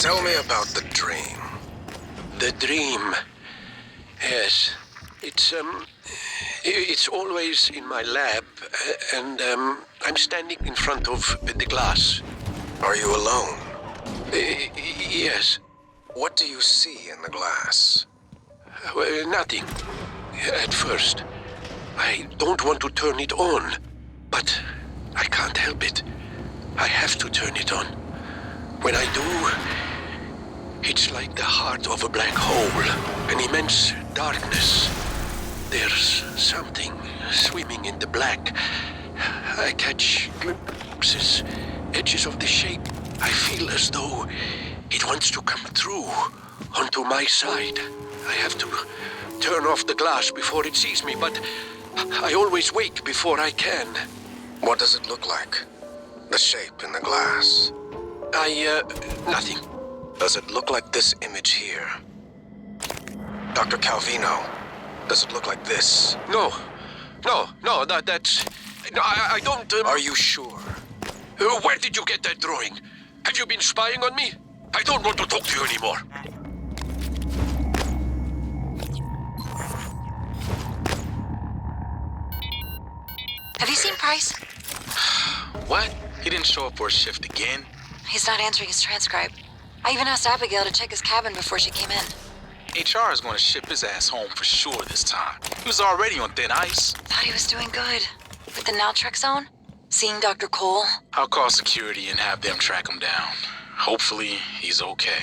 Tell me about the dream. The dream. Yes. It's always in my lab, and I'm standing in front of the glass. Are you alone? Yes. What do you see in the glass? Nothing. At first. I don't want to turn it on, but I can't help it. I have to turn it on. When I do, it's like the heart of a black hole, an immense darkness. There's something swimming in the black. I catch glimpses, edges of the shape. I feel as though it wants to come through onto my side. I have to turn off the glass before it sees me, but I always wake before I can. What does it look like? The shape in the glass. Nothing. Does it look like this image here? Dr. Calvino, does it look like this? No, that's... No, I don't... Are you sure? Where did you get that drawing? Have you been spying on me? I don't want to talk to you anymore. Have you seen Price? What? He didn't show up for a shift again? He's not answering his transcribe. I even asked Abigail to check his cabin before she came in. HR is going to ship his ass home for sure this time. He was already on thin ice. Thought he was doing good. With the Naltrek zone? Seeing Dr. Cole? I'll call security and have them track him down. Hopefully, he's okay.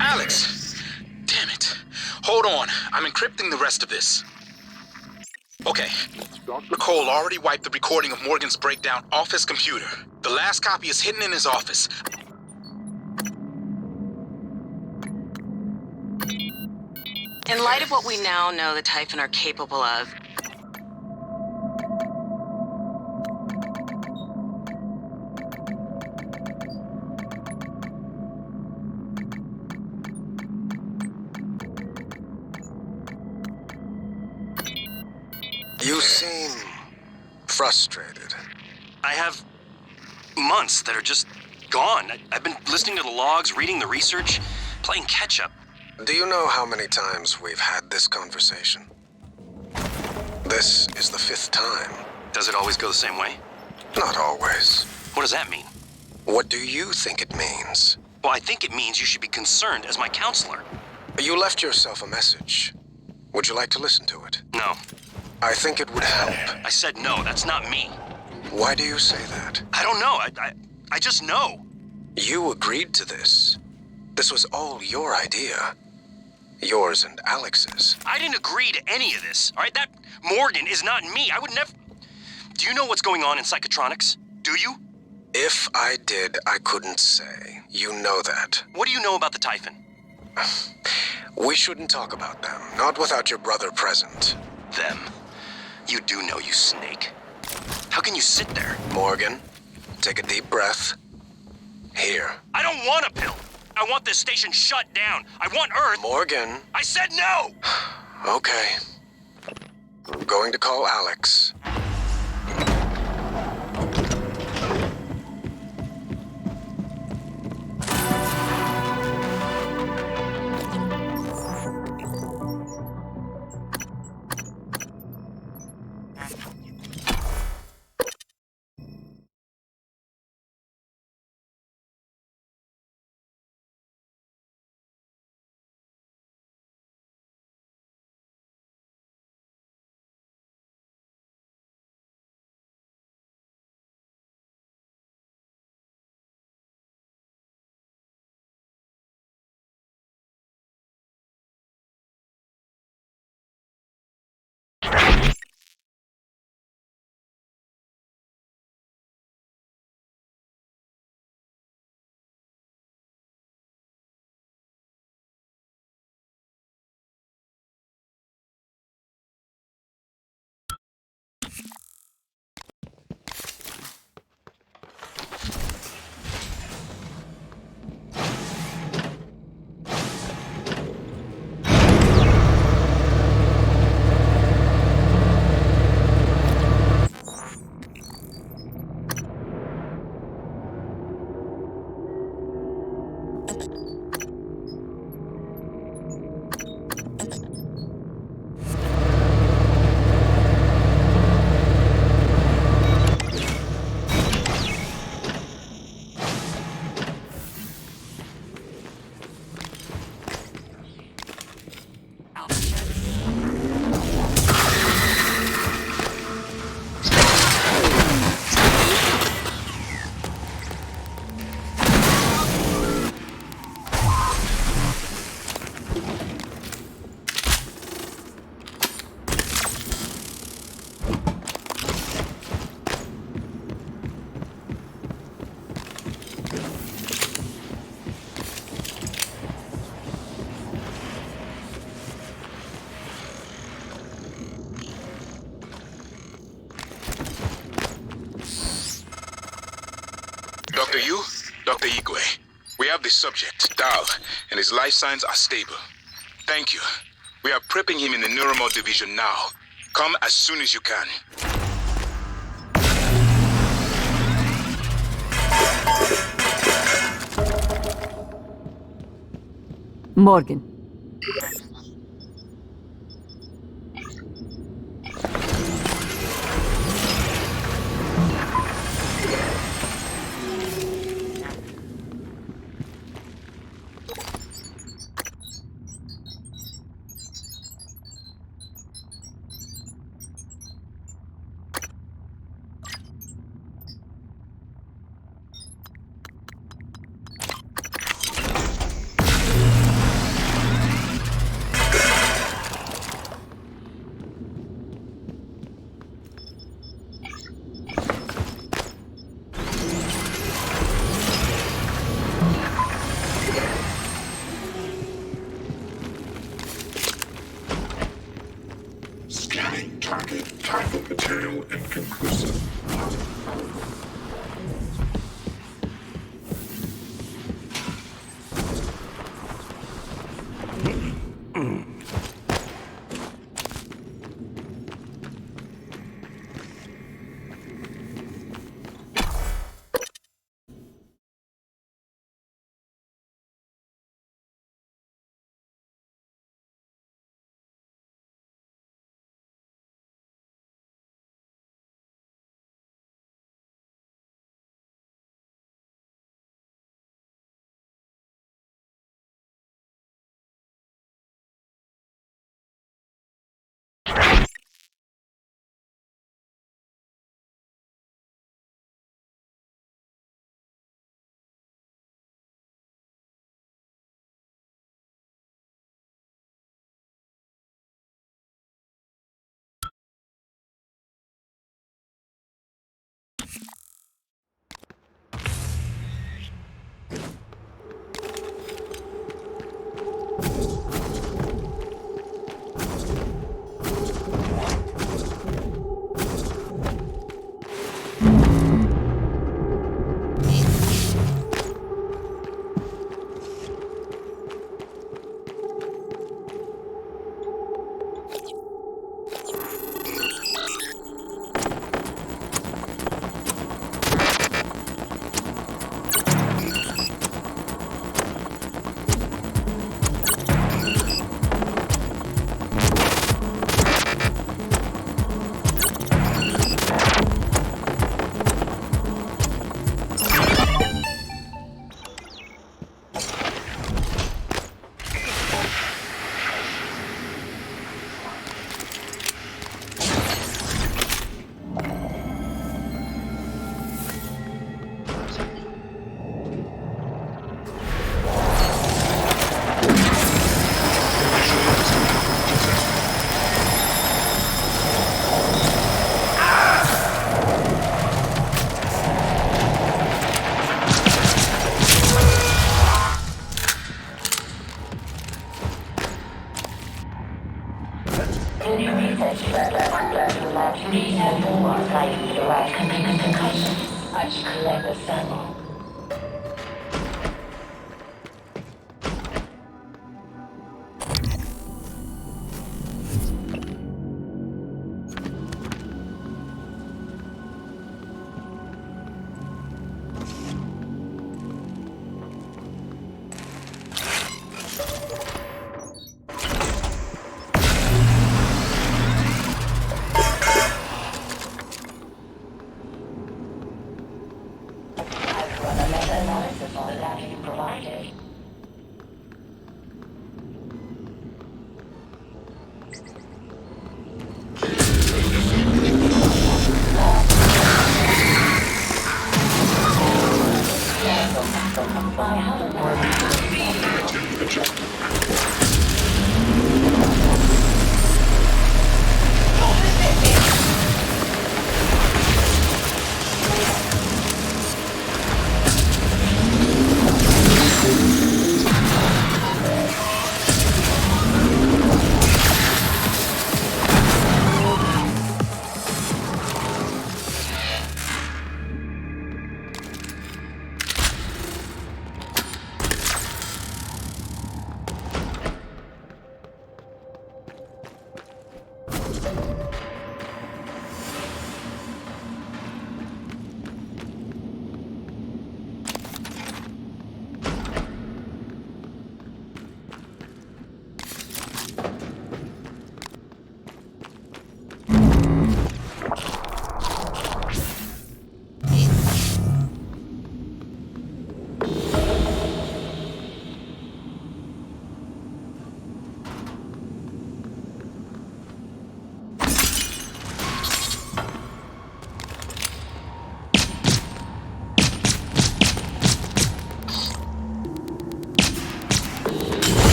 Alex! Damn it. Hold on. I'm encrypting the rest of this. Okay. Dr. Cole already wiped the recording of Morgan's breakdown off his computer. The last copy is hidden in his office. In light of what we now know the Typhon are capable of, You seem frustrated. I have months that are just gone. I've been listening to the logs, reading the research, playing catch-up. Do you know how many times we've had this conversation? This is the 5th time. Does it always go the same way? Not always. What does that mean? What do you think it means? Well, I think it means you should be concerned as my counselor. You left yourself a message. Would you like to listen to it? No. I think it would help. I said no, that's not me. Why do you say that? I don't know. I just know. You agreed to this. This was all your idea. Yours and Alex's. I didn't agree to any of this, all right? That Morgan is not me. I would never... Do you know what's going on in psychotronics? Do you? If I did, I couldn't say. You know that. What do you know about the Typhon? We shouldn't talk about them. Not without your brother present. Them? You do know, you snake. How can you sit there? Morgan, take a deep breath. Here. I don't want a pill. I want this station shut down. I want Earth. Morgan. I said no! Okay. I'm going to call Alex. Dr. Yu, Dr. Igwe, we have the subject, Dal, and his life signs are stable. Thank you. We are prepping him in the Neuromod division now. Come as soon as you can. Morgan. Scanning target. Type of material inconclusive. Please have your mark guiding the right concussion. I should collect the sample.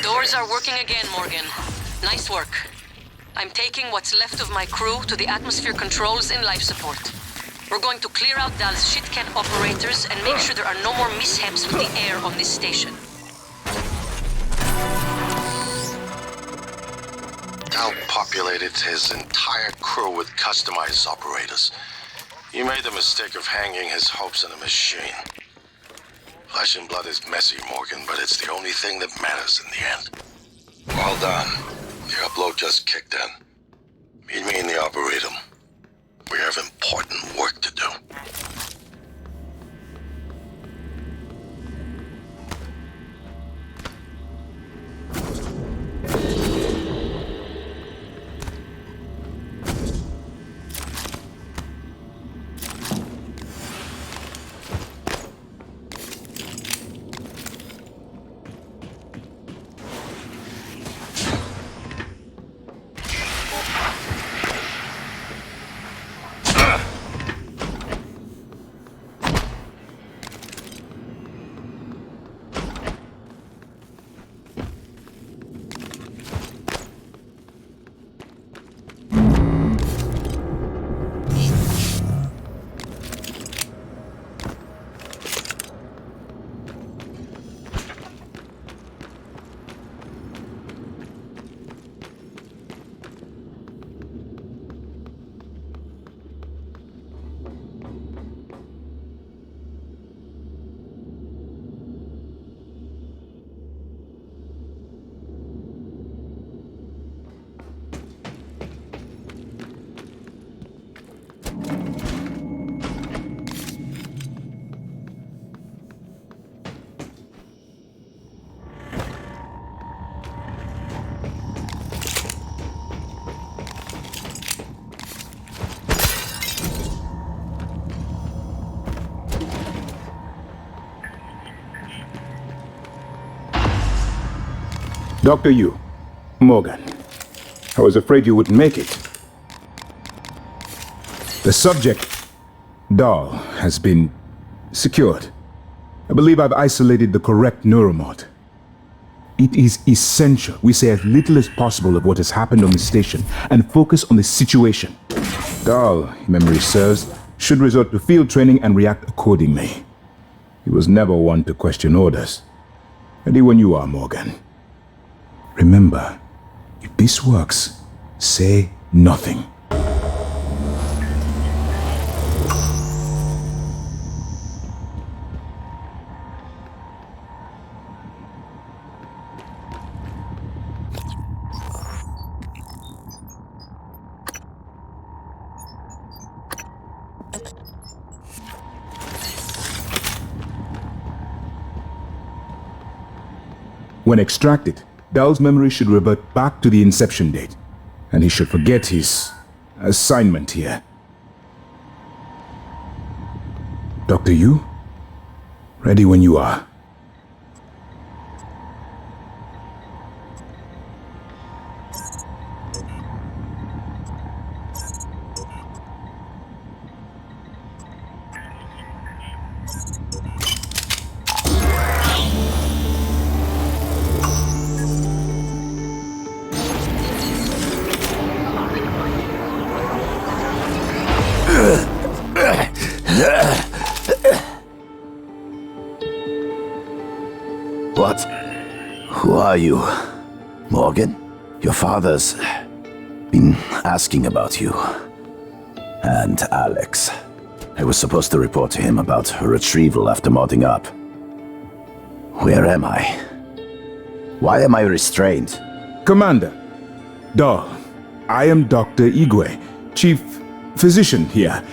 Doors are working again, Morgan. Nice work. I'm taking what's left of my crew to the atmosphere controls in life support. We're going to clear out Dal's shit-can operators and make sure there are no more mishaps with the air on this station. Dal populated his entire crew with customized operators. He made the mistake of hanging his hopes on a machine. Flesh and blood is messy, Morgan, but it's the only thing that matters in the end. Well done. The upload just kicked in. Meet me in the Arboretum. We have important work to do. Dr. Yu, Morgan, I was afraid you wouldn't make it. The subject, Dal, has been secured. I believe I've isolated the correct neuromod. It is essential we say as little as possible of what has happened on the station and focus on the situation. Dal, if memory serves, should resort to field training and react accordingly. He was never one to question orders. Ready when you are, Morgan. Remember, if this works, say nothing. When extracted, Dal's memory should revert back to the inception date, and he should forget his assignment here. Dr. Yu, ready when you are. Who are you? Morgan? Your father's been asking about you. And Alex. I was supposed to report to him about her retrieval after modding up. Where am I? Why am I restrained? Commander, Dahl, I am Dr. Igwe, Chief Physician here.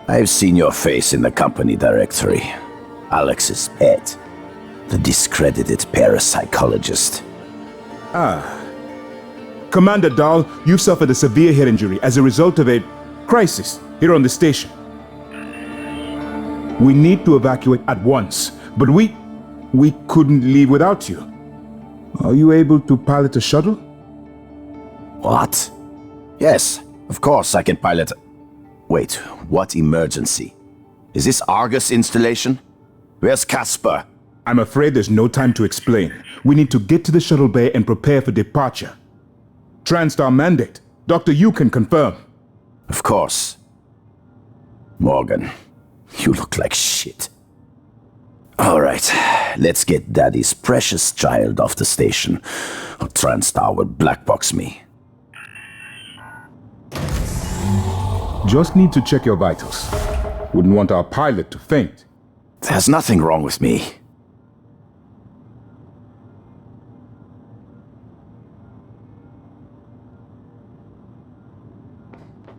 I've seen your face in the company directory. Alex's pet. The discredited parapsychologist. Commander Dahl, you've suffered a severe head injury as a result of a crisis here on the station. We need to evacuate at once, but we couldn't leave without you. Are you able to pilot a shuttle? What? Yes, of course I can pilot. Wait, what emergency? Is this Argus installation? Where's Casper? I'm afraid there's no time to explain. We need to get to the shuttle bay and prepare for departure. TranStar mandate. Dr. Yu can confirm. Of course. Morgan, you look like shit. All right, let's get Daddy's precious child off the station, or TranStar will blackbox me. Just need to check your vitals. Wouldn't want our pilot to faint. There's nothing wrong with me.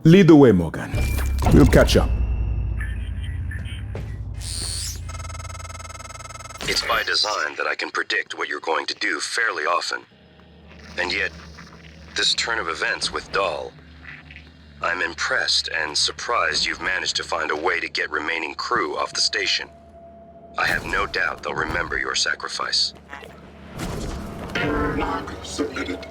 Lead the way, Morgan. We'll catch up. It's by design that I can predict what you're going to do fairly often. And yet, this turn of events with Dahl, I'm impressed and surprised you've managed to find a way to get remaining crew off the station. I have no doubt they'll remember your sacrifice. Log submitted.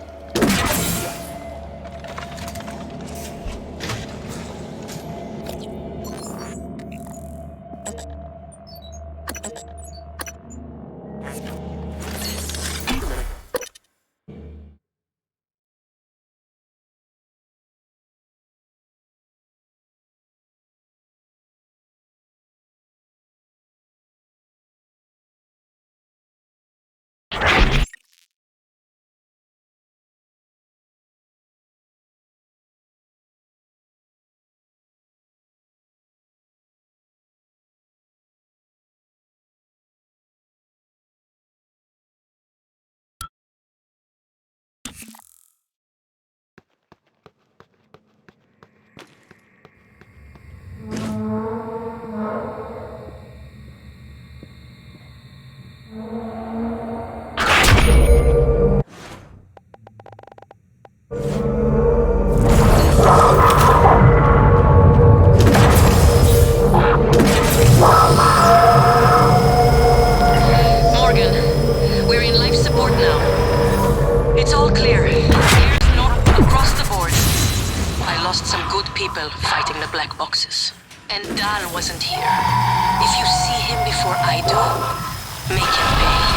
Fighting the black boxes. And Dahl wasn't here. If you see him before I do, make him pay.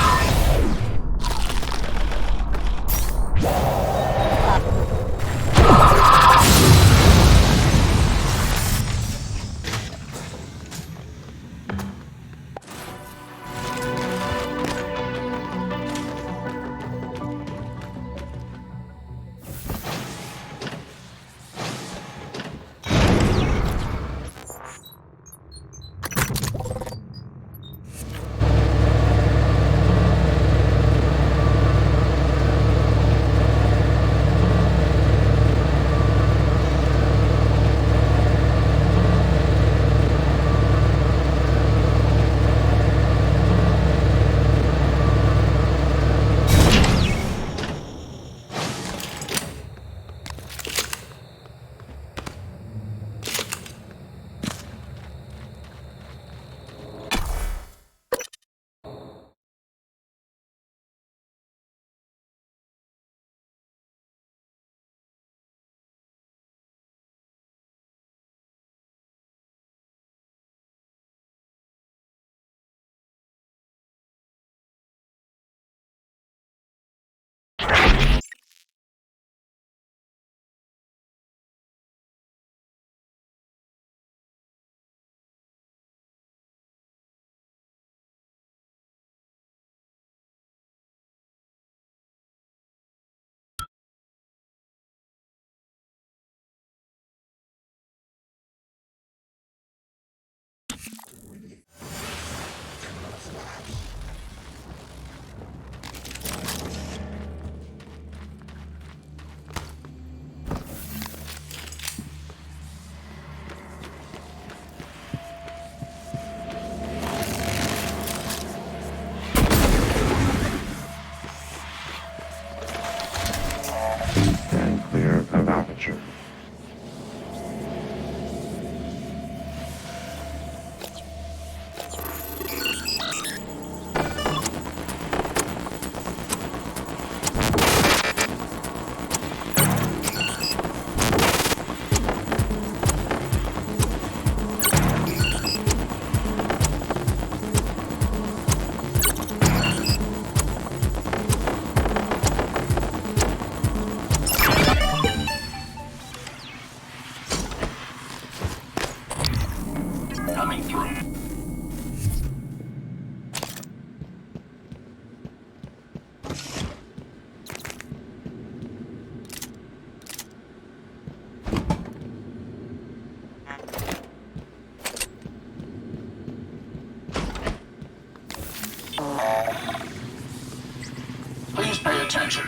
Please pay attention.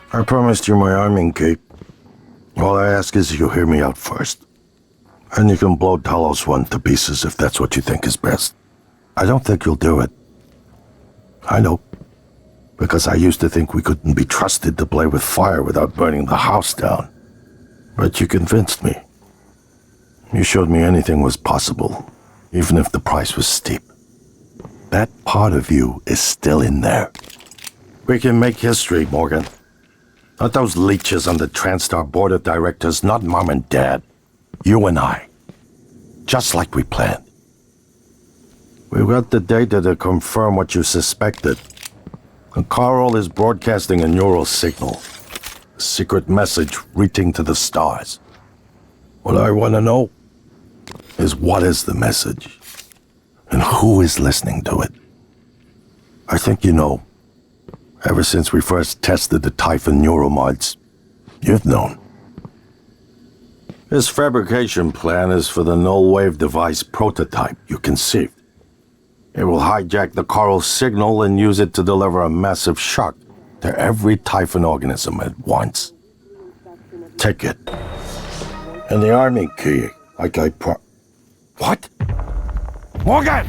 I promised you my arming cape. All I ask is you hear me out first. And you can blow Talos one to pieces if that's what you think is best. I don't think you'll do it. I know. Because I used to think we couldn't be trusted to play with fire without burning the house down. But you convinced me. You showed me anything was possible, even if the price was steep. That part of you is still in there. We can make history, Morgan. Not those leeches on the TranStar board of directors, not Mom and Dad. You and I. Just like we planned. We've got the data to confirm what you suspected. And Carl is broadcasting a neural signal. A secret message reaching to the stars. What I want to know is what is the message? And who is listening to it? I think you know. Ever since we first tested the Typhon neuromods, you've known. This fabrication plan is for the null-wave device prototype you conceived. It will hijack the coral signal and use it to deliver a massive shock to every Typhon organism at once. Take it. And the army key, like I What? Morgan!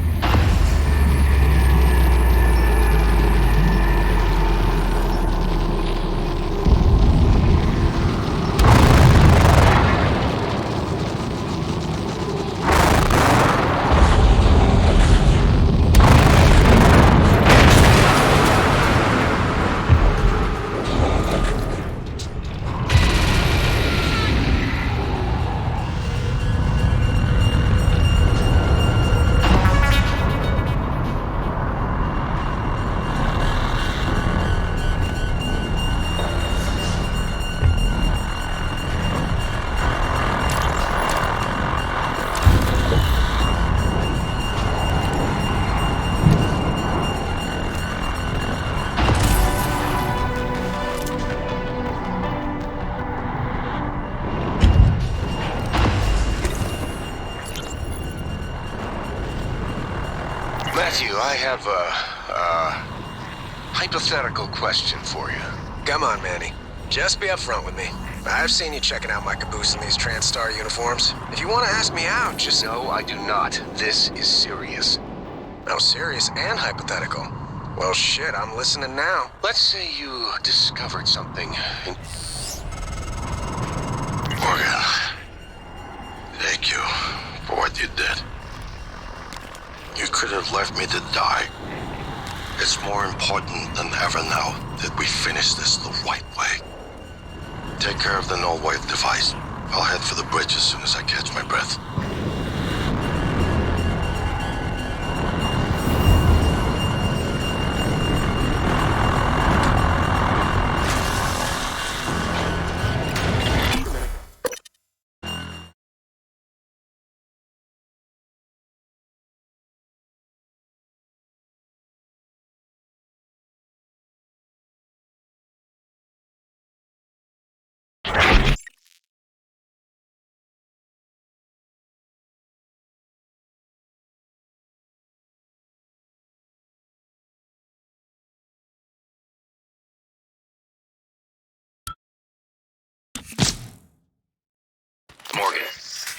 Matthew, I have a hypothetical question for you. Come on, Manny. Just be upfront with me. I've seen you checking out my caboose in these TranStar uniforms. If you want to ask me out, just... No, I do not. This is serious. Oh, serious and hypothetical. Well, shit, I'm listening now. Let's say you discovered something in... Morgan, thank you for what you did. You could have left me to die. It's more important than ever now that we finish this the right way. Take care of the null-wave device. I'll head for the bridge as soon as I catch my breath.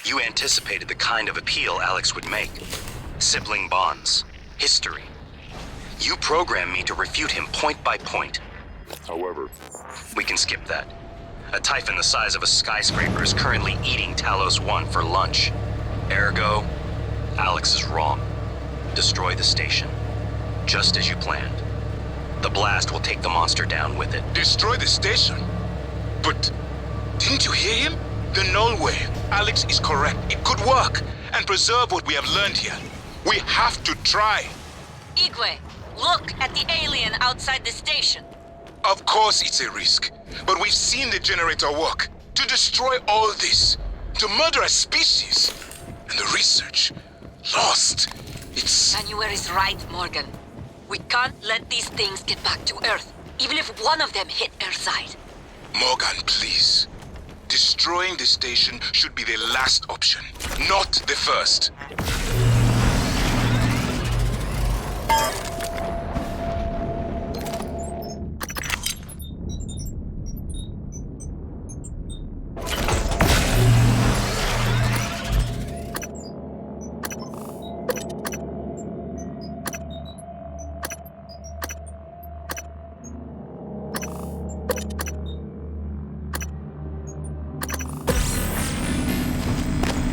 You anticipated the kind of appeal Alex would make. Sibling bonds. History. You programmed me to refute him point by point. However, We can skip that. A typhon the size of a skyscraper is currently eating Talos 1 for lunch. Ergo, Alex is wrong. Destroy the station. Just as you planned. The blast will take the monster down with it. Destroy the station? But didn't you hear him? The null wave. Alex is correct. It could work and preserve what we have learned here. We have to try. Igwe, look at the alien outside the station. Of course it's a risk, but we've seen the generator work. To destroy all this, to murder a species, and the research lost. It's... Manuel is right, Morgan. We can't let these things get back to Earth, even if one of them hit Earthside. Morgan, please. Destroying the station should be the last option, not the first.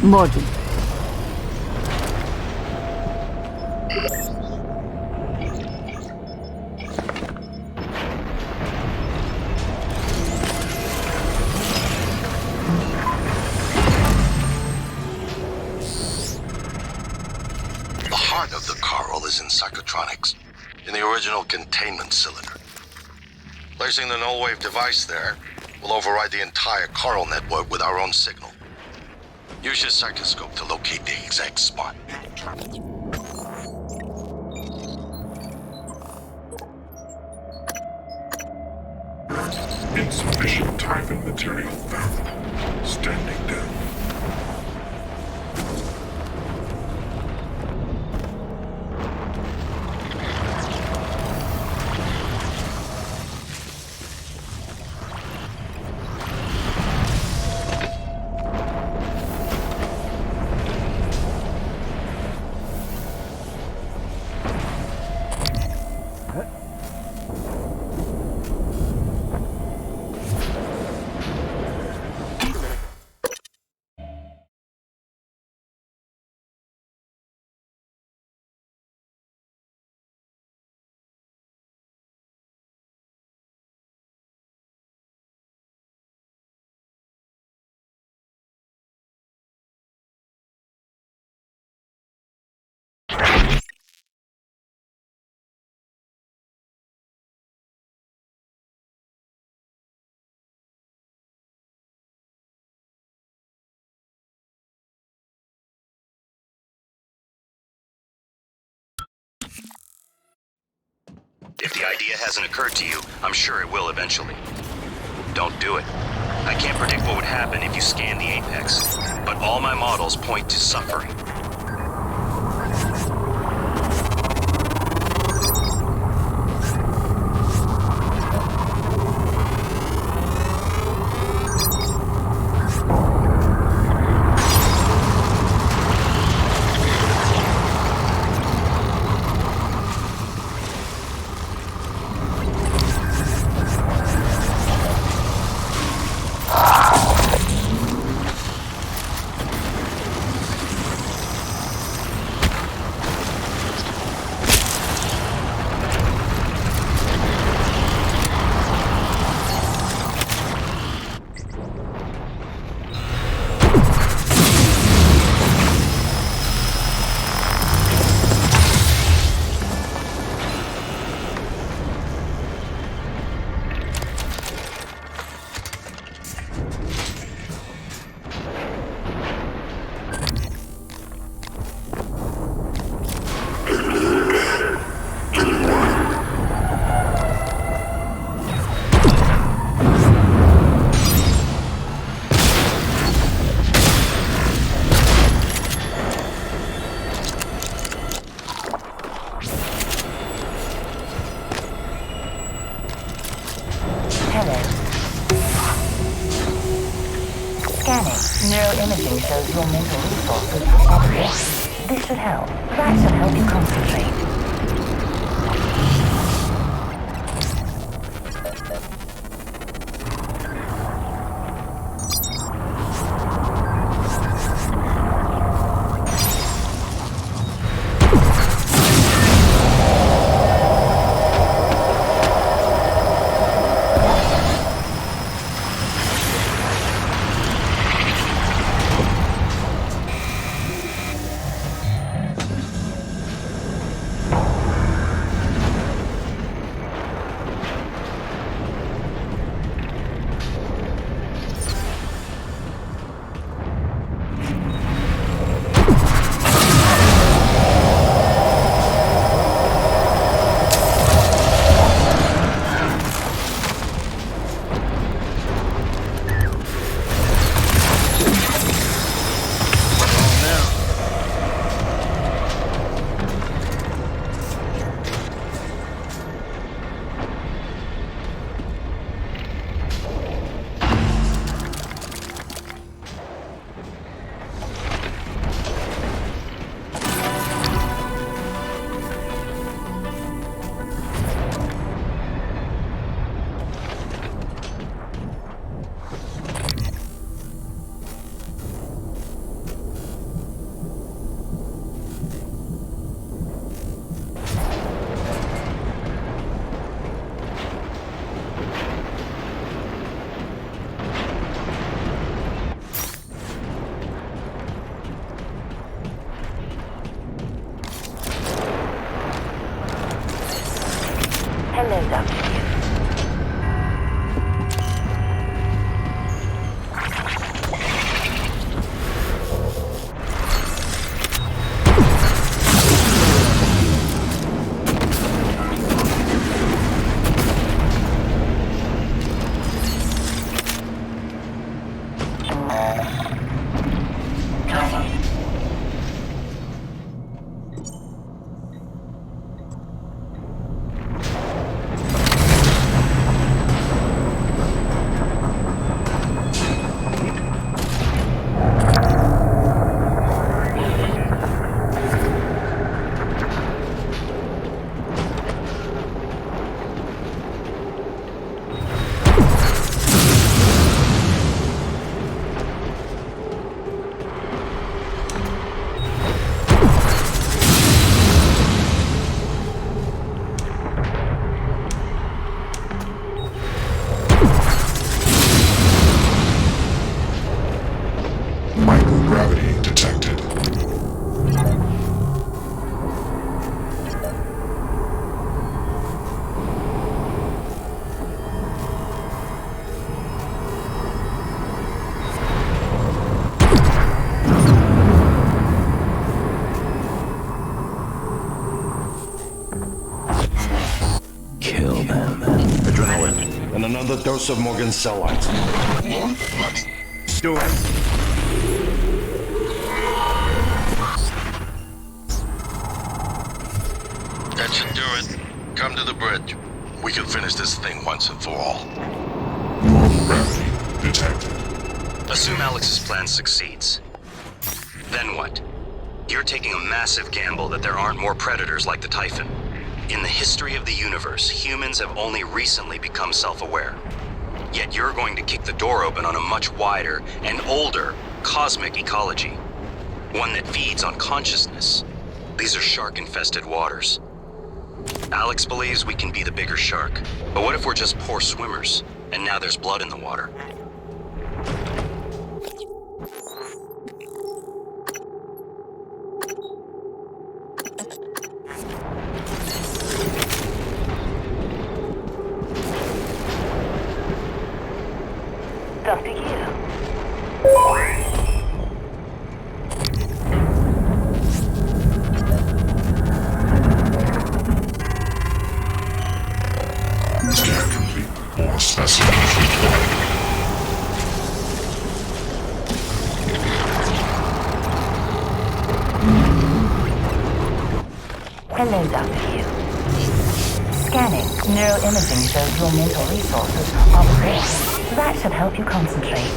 Morgan. The heart of the coral is in psychotronics, in the original containment cylinder. Placing the null wave device there will override the entire coral network with our own signal. Use your psychoscope to locate the exact spot. insufficient typhon material found. Standing down. If the idea hasn't occurred to you, I'm sure it will eventually. Don't do it. I can't predict what would happen if you scan the apex, but all my models point to suffering. Neuroimaging shows your mental resources are depleted. This should help. That should help you concentrate. Hello, Dr. Microgravity detected. Kill them. Adrenaline and another dose of Morgan's cell lines. Do it. That should do it. Come to the bridge. We can finish this thing once and for all. Normal gravity detected. Assume Alex's plan succeeds. Then what? You're taking a massive gamble that there aren't more predators like the Typhon. In the history of the universe, humans have only recently become self-aware. Yet you're going to kick the door open on a much wider and older cosmic ecology. One that feeds on consciousness. These are shark-infested waters. Alex believes we can be the bigger shark. But what if we're just poor swimmers, and now there's blood in the water? Dr. Yu. Scan complete. All specimens required. Hello, Dr. Yu. Scanning. Neuroimaging shows your mental resources are depleted. That should help you concentrate.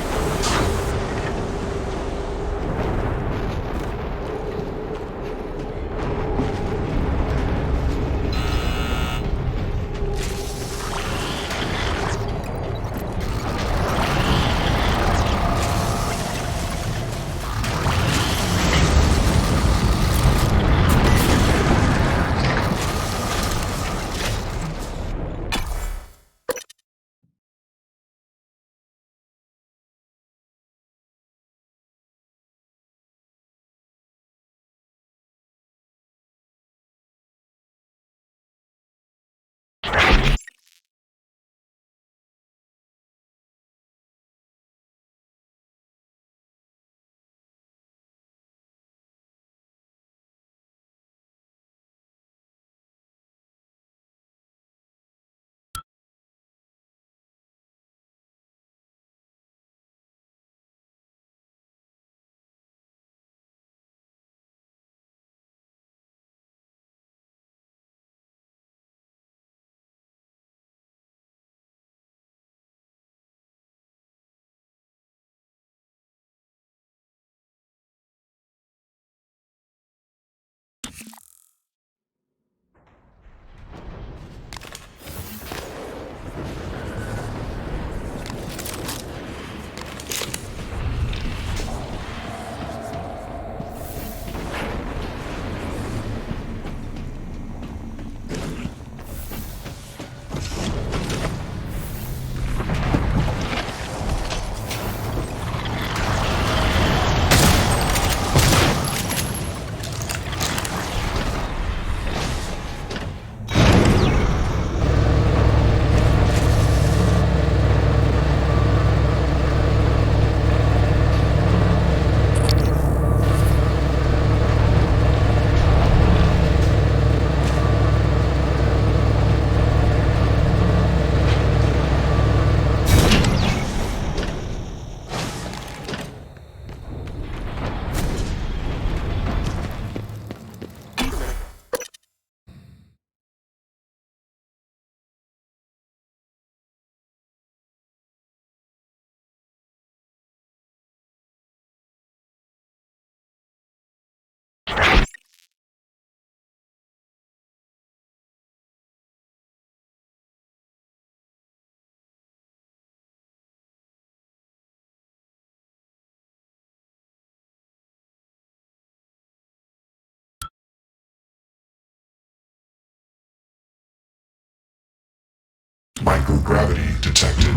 Hypergravity detected.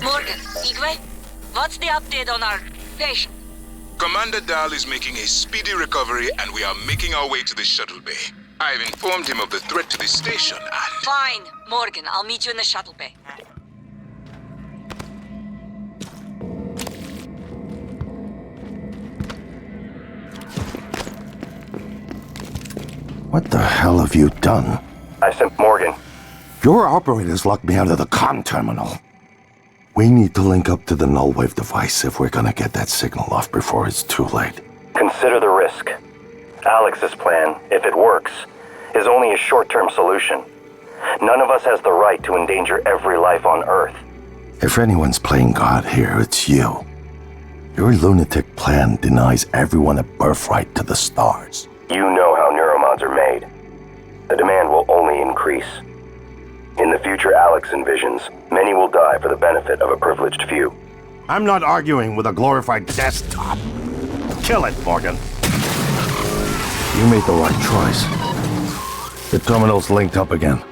Morgan, Igwe, what's the update on our patient? Commander Dahl is making a speedy recovery and we are making our way to the shuttle bay. I've informed him of the threat to the station and... Fine, Morgan, I'll meet you in the shuttle bay. What the hell have you done? I sent Morgan. Your operators locked me out of the comm terminal. We need to link up to the null wave device if we're gonna get that signal off before it's too late. Consider the risk. Alex's plan, if it works, is only a short-term solution. None of us has the right to endanger every life on Earth. If anyone's playing God here, it's you. Your lunatic plan denies everyone a birthright to the stars. You know how neuromods are made. The demand will only increase. In the future Alex envisions, many will die for the benefit of a privileged few. I'm not arguing with a glorified desktop. Kill it, Morgan. You made the right choice. The terminal's linked up again.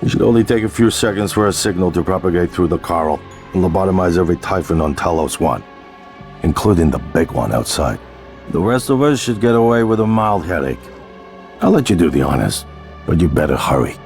It should only take a few seconds for a signal to propagate through the coral and lobotomize every Typhon on Talos 1, including the big one outside. The rest of us should get away with a mild headache. I'll let you do the honors, but you better hurry.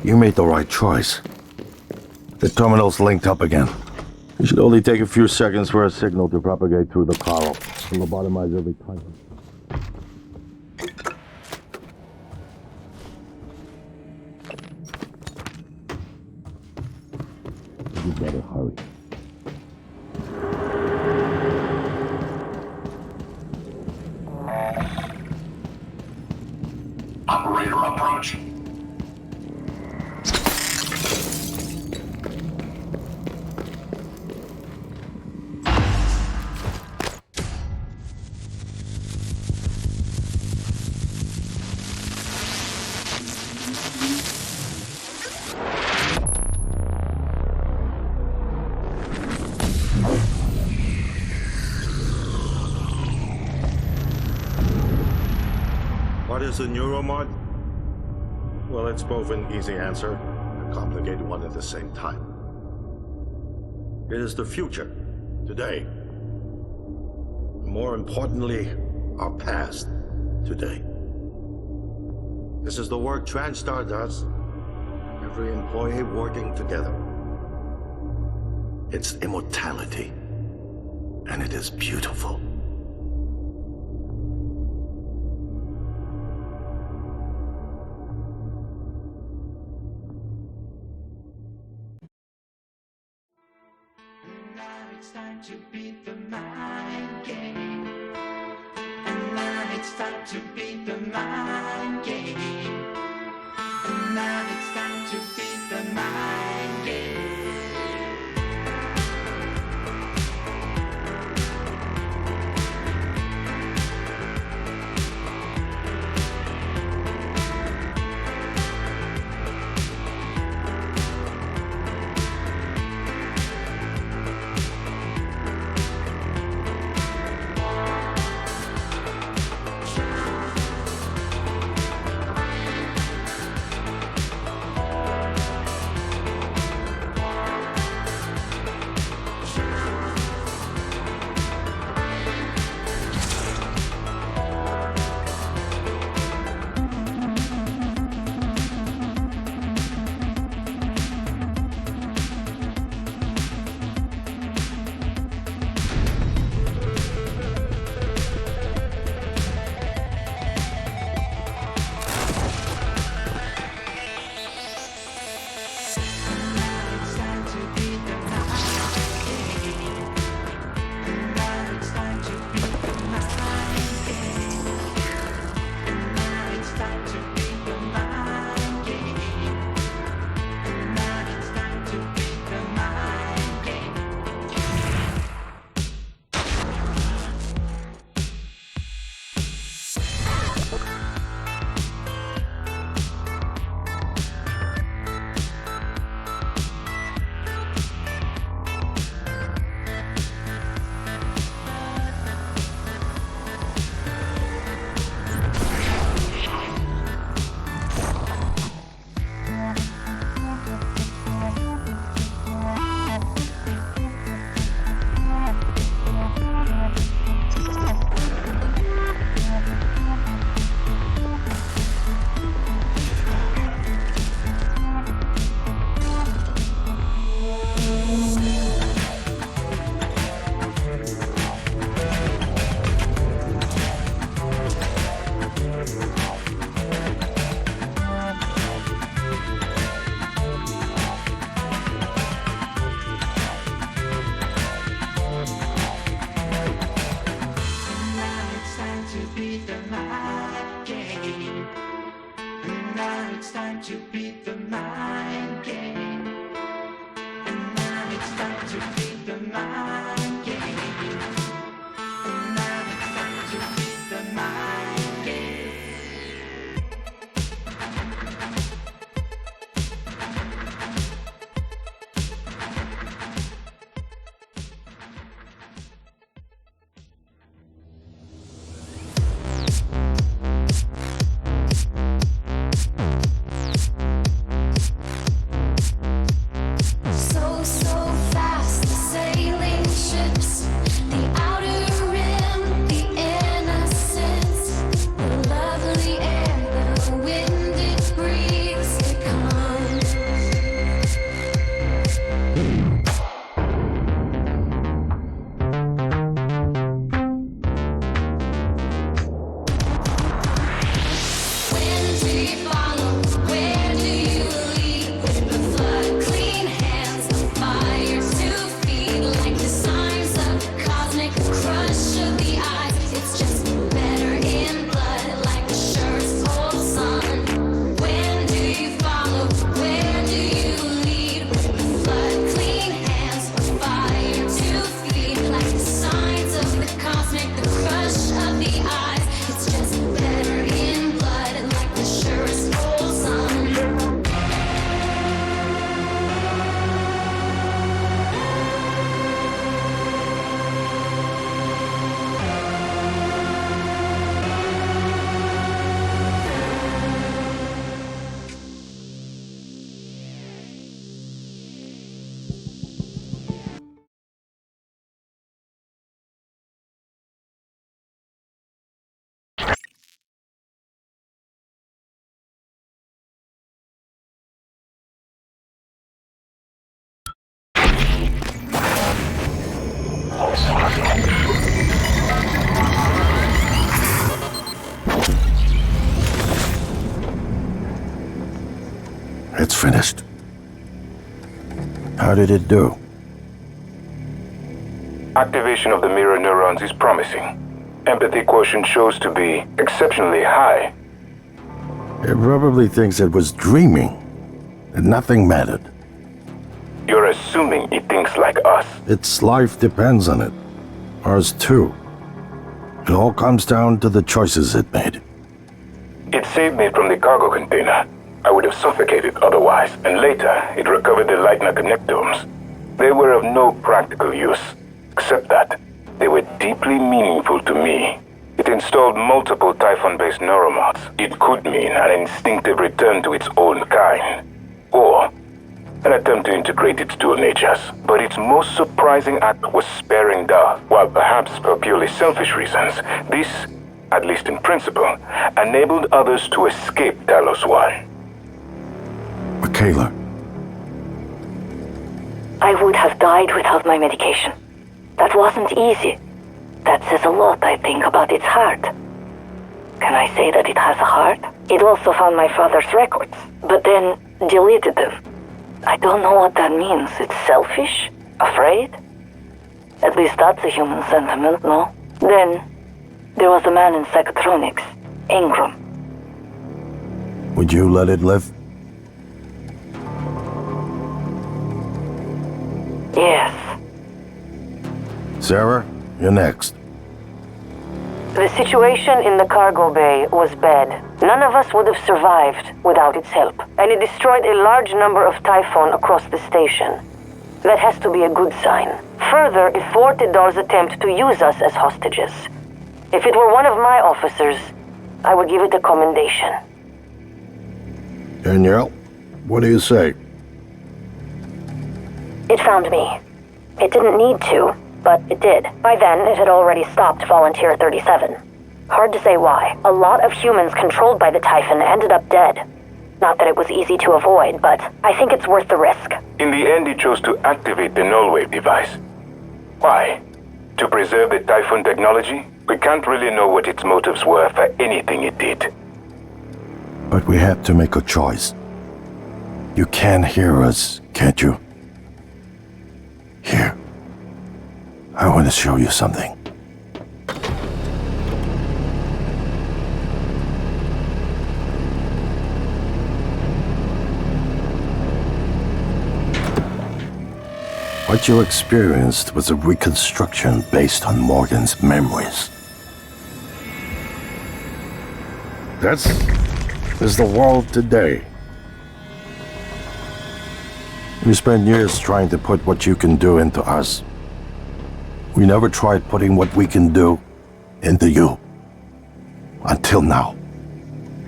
You made the right choice. The terminal's linked up again. It should only take a few seconds for a signal to propagate through the coral and lobotomize every Typhon. You better hurry. Operator approach. What is a neuromod? Well, it's both an easy answer and a complicated one at the same time. It is the future, today. More importantly, our past, today. This is the work TranStar does. Every employee working together. It's immortality, and it is beautiful. Now it's time to beat the mind game. time to beat the mind game. And now it's time to beat the mind game. It's finished. How did it do? Activation of the mirror neurons is promising. empathy quotient shows to be exceptionally high. It probably thinks it was dreaming, and nothing mattered. You're assuming it thinks like us. Its life depends on it. Ours too. It all comes down to the choices it made. It saved me from the cargo container. I would have suffocated otherwise, and later it recovered the Leitner connectomes. They were of no practical use, except that they were deeply meaningful to me. It installed multiple Typhon-based neuromods. It could mean an instinctive return to its own kind, or an attempt to integrate its dual natures. But its most surprising act was sparing Dahl. While perhaps for purely selfish reasons, this, at least in principle, enabled others to escape Talos 1. Michaela. I would have died without my medication. That wasn't easy. That says a lot, I think, about its heart. Can I say that it has a heart? It also found my father's records, but then deleted them. I don't know what that means. It's selfish? Afraid? At least that's a human sentiment, no? Then, there was a man in psychotronics, Ingram. Would you let it live? Yes. Sarah, you're next. The situation in the cargo bay was bad. None of us would have survived without its help, and it destroyed a large number of Typhon across the station. That has to be a good sign. Further, it thwarted Dahl's attempt to use us as hostages. If it were one of my officers, I would give it a commendation. Danielle, what do you say? It found me. It didn't need to, but it did. By then, it had already stopped Volunteer 37. Hard to say why. A lot of humans controlled by the Typhon ended up dead. Not that it was easy to avoid, but I think it's worth the risk. In the end, he chose to activate the null wave device. Why? To preserve the Typhon technology? We can't really know what its motives were for anything it did. But we had to make a choice. You can hear us, can't you? Here. I want to show you something. What you experienced was a reconstruction based on Morgan's memories. This is the world today. We spent years trying to put what you can do into us. We never tried putting what we can do into you. Until now.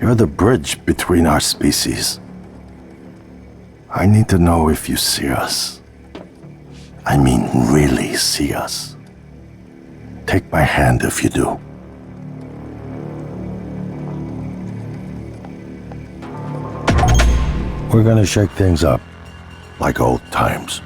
You're the bridge between our species. I need to know if you see us. I mean, really see us. Take my hand if you do. We're gonna shake things up, like old times.